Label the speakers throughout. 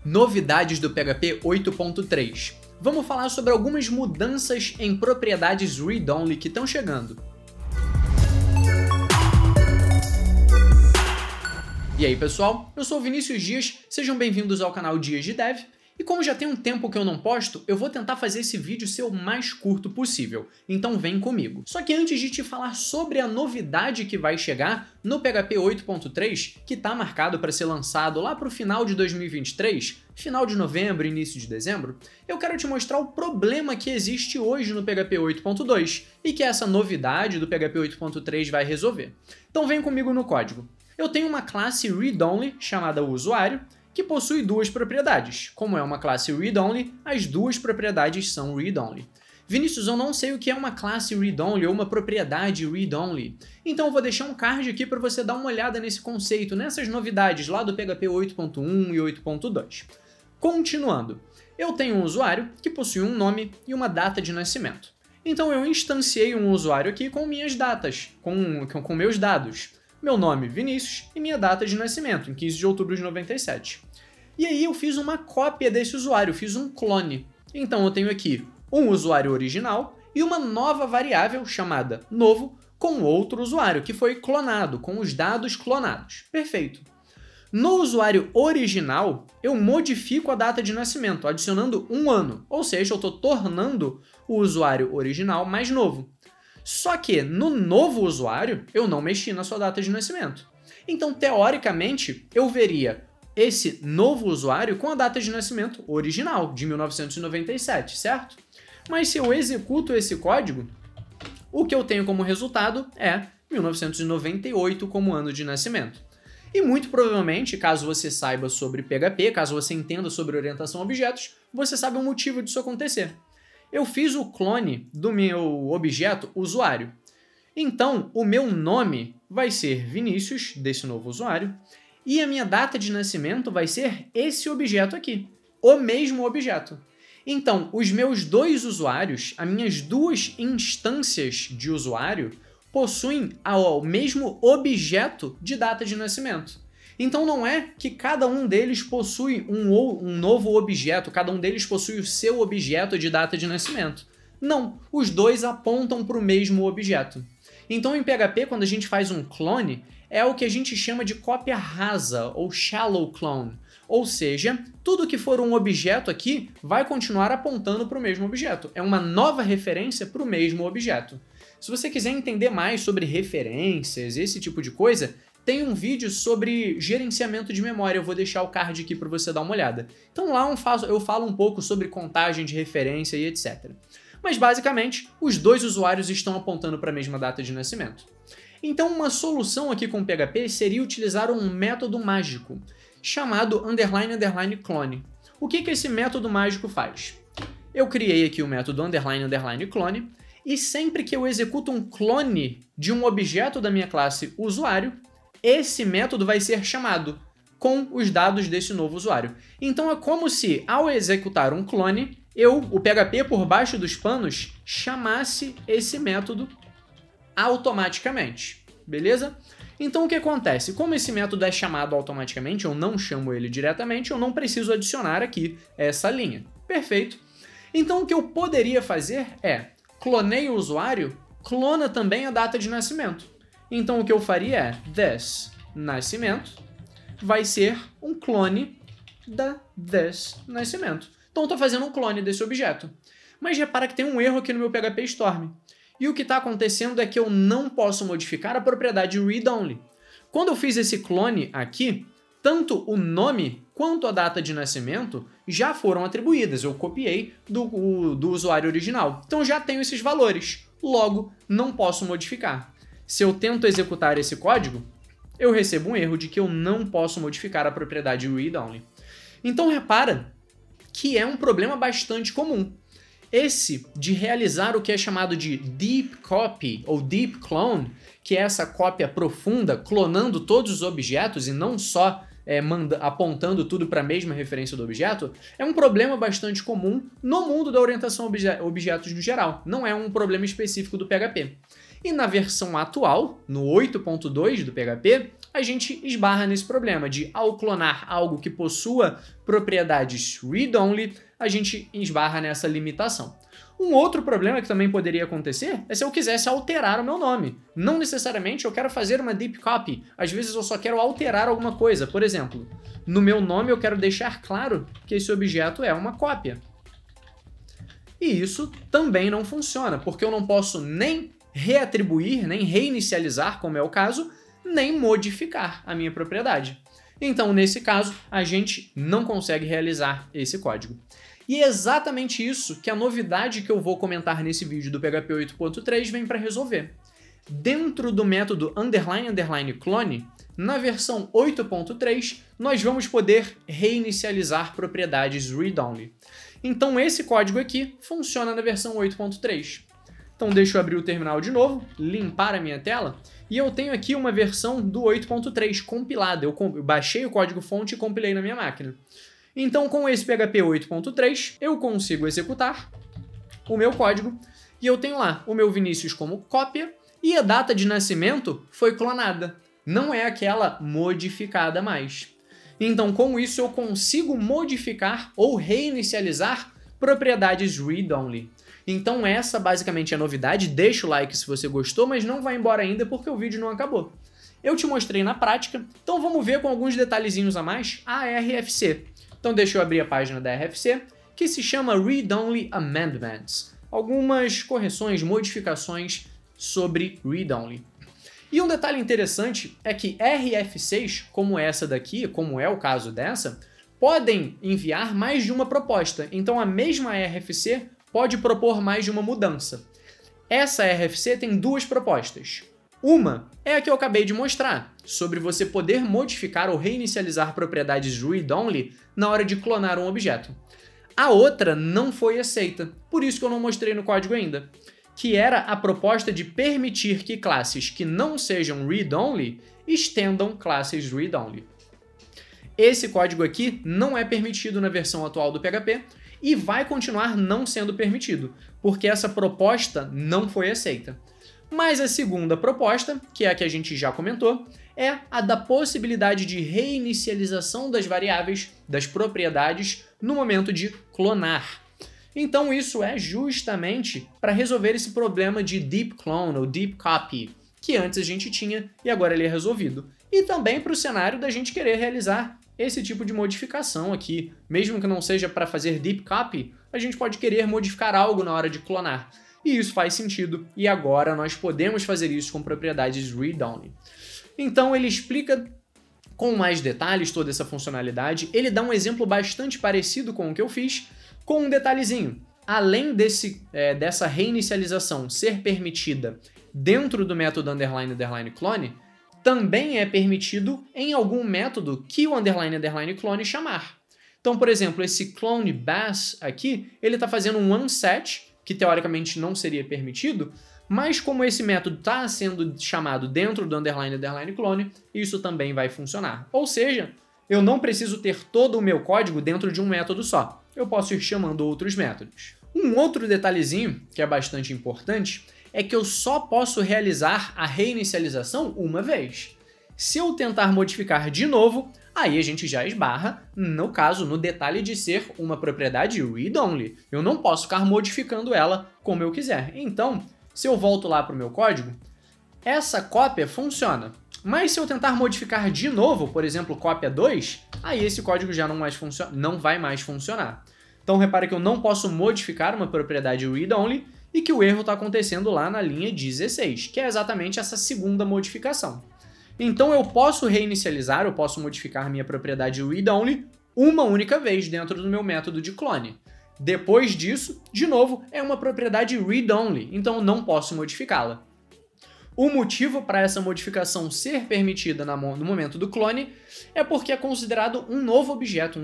Speaker 1: Novidades do PHP 8.3. Vamos falar sobre algumas mudanças em propriedades read-only que estão chegando. E aí pessoal, eu sou o Vinícius Dias, sejam bem-vindos ao canal Dias de Dev. E como já tem um tempo que eu não posto, eu vou tentar fazer esse vídeo ser o mais curto possível, então vem comigo. Só que antes de te falar sobre a novidade que vai chegar no PHP 8.3, que está marcado para ser lançado lá para o final de 2023, final de novembro, início de dezembro, eu quero te mostrar o problema que existe hoje no PHP 8.2 e que essa novidade do PHP 8.3 vai resolver. Então vem comigo no código. Eu tenho uma classe read-only chamada usuário, que possui duas propriedades. Como é uma classe read-only, as duas propriedades são read-only. Vinícius, eu não sei o que é uma classe read-only ou uma propriedade read-only. Então eu vou deixar um card aqui para você dar uma olhada nesse conceito, nessas novidades lá do PHP 8.1 e 8.2. Continuando, eu tenho um usuário que possui um nome e uma data de nascimento. Então eu instanciei um usuário aqui com minhas datas, com meus dados. Meu nome, Vinícius, e minha data de nascimento, em 15 de outubro de 97. E aí eu fiz uma cópia desse usuário, fiz um clone. Então eu tenho aqui um usuário original e uma nova variável chamada novo com outro usuário, que foi clonado, com os dados clonados. Perfeito. No usuário original, eu modifico a data de nascimento, adicionando um ano, ou seja, eu estou tornando o usuário original mais novo. Só que no novo usuário, eu não mexi na sua data de nascimento. Então, teoricamente, eu veria esse novo usuário com a data de nascimento original, de 1997, certo? Mas se eu executo esse código, o que eu tenho como resultado é 1998 como ano de nascimento. E muito provavelmente, caso você saiba sobre PHP, caso você entenda sobre orientação a objetos, você sabe o motivo disso acontecer. Eu fiz o clone do meu objeto usuário. Então, o meu nome vai ser Vinícius, desse novo usuário, e a minha data de nascimento vai ser esse objeto aqui, o mesmo objeto. Então, os meus dois usuários, as minhas duas instâncias de usuário, possuem o mesmo objeto de data de nascimento. Então não é que cada um deles possui um novo objeto, cada um deles possui o seu objeto de data de nascimento. Não, os dois apontam para o mesmo objeto. Então em PHP, quando a gente faz um clone, é o que a gente chama de cópia rasa ou shallow clone. Ou seja, tudo que for um objeto aqui vai continuar apontando para o mesmo objeto. É uma nova referência para o mesmo objeto. Se você quiser entender mais sobre referências, esse tipo de coisa, tem um vídeo sobre gerenciamento de memória, eu vou deixar o card aqui para você dar uma olhada. Então lá eu falo um pouco sobre contagem de referência e etc. Mas basicamente, os dois usuários estão apontando para a mesma data de nascimento. Então uma solução aqui com o PHP seria utilizar um método mágico, chamado underline underline clone. O que esse método mágico faz? Eu criei aqui o método underline underline clone, e sempre que eu executo um clone de um objeto da minha classe usuário, esse método vai ser chamado com os dados desse novo usuário. Então é como se, ao executar um clone, o PHP por baixo dos panos chamasse esse método automaticamente, beleza? Então o que acontece? Como esse método é chamado automaticamente, eu não chamo ele diretamente, eu não preciso adicionar aqui essa linha. Perfeito. Então o que eu poderia fazer é, clonei o usuário, clona também a data de nascimento. Então o que eu faria é, this nascimento vai ser um clone da this nascimento. Então eu estou fazendo um clone desse objeto. Mas repara que tem um erro aqui no meu PHP Storm. E o que está acontecendo é que eu não posso modificar a propriedade read-only. Quando eu fiz esse clone aqui, tanto o nome quanto a data de nascimento já foram atribuídas. Eu copiei do usuário original. Então já tenho esses valores. Logo, não posso modificar. Se eu tento executar esse código, eu recebo um erro de que eu não posso modificar a propriedade read-only. Então repara que é um problema bastante comum. Esse de realizar o que é chamado de deep copy ou deep clone, que é essa cópia profunda, clonando todos os objetos e não só apontando tudo para a mesma referência do objeto, é um problema bastante comum no mundo da orientação a objetos no geral. Não é um problema específico do PHP. E na versão atual, no 8.2 do PHP, a gente esbarra nesse problema de, ao clonar algo que possua propriedades read-only, a gente esbarra nessa limitação. Um outro problema que também poderia acontecer é se eu quisesse alterar o meu nome. Não necessariamente eu quero fazer uma deep copy, às vezes eu só quero alterar alguma coisa. Por exemplo, no meu nome eu quero deixar claro que esse objeto é uma cópia. E isso também não funciona, porque eu não posso nem reatribuir, nem reinicializar, como é o caso, nem modificar a minha propriedade. Então, nesse caso, a gente não consegue realizar esse código. E é exatamente isso que a novidade que eu vou comentar nesse vídeo do PHP 8.3 vem para resolver. Dentro do método __clone, na versão 8.3, nós vamos poder reinicializar propriedades read-only. Então esse código aqui funciona na versão 8.3. Então deixa eu abrir o terminal de novo, limpar a minha tela, e eu tenho aqui uma versão do 8.3 compilada. Eu baixei o código-fonte e compilei na minha máquina. Então com esse PHP 8.3 eu consigo executar o meu código e eu tenho lá o meu Vinícius como cópia e a data de nascimento foi clonada, não é aquela modificada mais. Então com isso eu consigo modificar ou reinicializar propriedades read-only. Então essa basicamente é a novidade, deixa o like se você gostou, mas não vai embora ainda porque o vídeo não acabou. Eu te mostrei na prática, então vamos ver com alguns detalhezinhos a mais a RFC. Então deixa eu abrir a página da RFC, que se chama Read Only Amendments. Algumas correções, modificações sobre Read Only. E um detalhe interessante é que RFCs, como essa daqui, como é o caso dessa, podem enviar mais de uma proposta. Então a mesma RFC pode propor mais de uma mudança. Essa RFC tem duas propostas. Uma é a que eu acabei de mostrar, sobre você poder modificar ou reinicializar propriedades read-only na hora de clonar um objeto. A outra não foi aceita, por isso que eu não mostrei no código ainda, que era a proposta de permitir que classes que não sejam read-only estendam classes read-only. Esse código aqui não é permitido na versão atual do PHP e vai continuar não sendo permitido, porque essa proposta não foi aceita. Mas a segunda proposta, que é a que a gente já comentou, é a da possibilidade de reinicialização das variáveis, das propriedades, no momento de clonar. Então isso é justamente para resolver esse problema de deep clone ou deep copy, que antes a gente tinha e agora ele é resolvido. E também para o cenário da gente querer realizar esse tipo de modificação aqui. Mesmo que não seja para fazer deep copy, a gente pode querer modificar algo na hora de clonar. E isso faz sentido, e agora nós podemos fazer isso com propriedades read-only. Então ele explica com mais detalhes toda essa funcionalidade, ele dá um exemplo bastante parecido com o que eu fiz, com um detalhezinho. Além dessa reinicialização ser permitida dentro do método __clone, também é permitido em algum método que o __clone chamar. Então, por exemplo, esse clone bas aqui, ele está fazendo um onSet, que teoricamente não seria permitido, mas como esse método está sendo chamado dentro do __clone, isso também vai funcionar. Ou seja, eu não preciso ter todo o meu código dentro de um método só. Eu posso ir chamando outros métodos. Um outro detalhezinho, que é bastante importante, é que eu só posso realizar a reinicialização uma vez. Se eu tentar modificar de novo, aí a gente já esbarra, no caso, no detalhe de ser uma propriedade read-only. Eu não posso ficar modificando ela como eu quiser. Então, se eu volto lá para o meu código, essa cópia funciona. Mas se eu tentar modificar de novo, por exemplo, cópia 2, aí esse código já não vai mais funcionar. Então repara que eu não posso modificar uma propriedade read-only e que o erro está acontecendo lá na linha 16, que é exatamente essa segunda modificação. Então eu posso reinicializar, eu posso modificar minha propriedade read-only uma única vez dentro do meu método de clone. Depois disso, de novo, é uma propriedade read-only, então eu não posso modificá-la. O motivo para essa modificação ser permitida no momento do clone é porque é considerado um novo objeto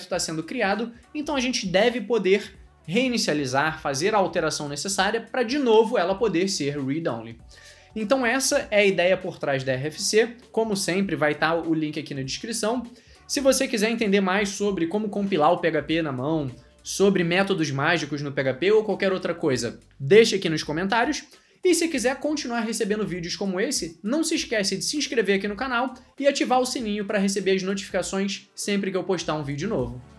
Speaker 1: está sendo criado, então a gente deve poder reinicializar, fazer a alteração necessária para de novo ela poder ser read-only. Então essa é a ideia por trás da RFC, como sempre vai estar o link aqui na descrição. Se você quiser entender mais sobre como compilar o PHP na mão, sobre métodos mágicos no PHP ou qualquer outra coisa, deixa aqui nos comentários. E se quiser continuar recebendo vídeos como esse, não se esquece de se inscrever aqui no canal e ativar o sininho para receber as notificações sempre que eu postar um vídeo novo.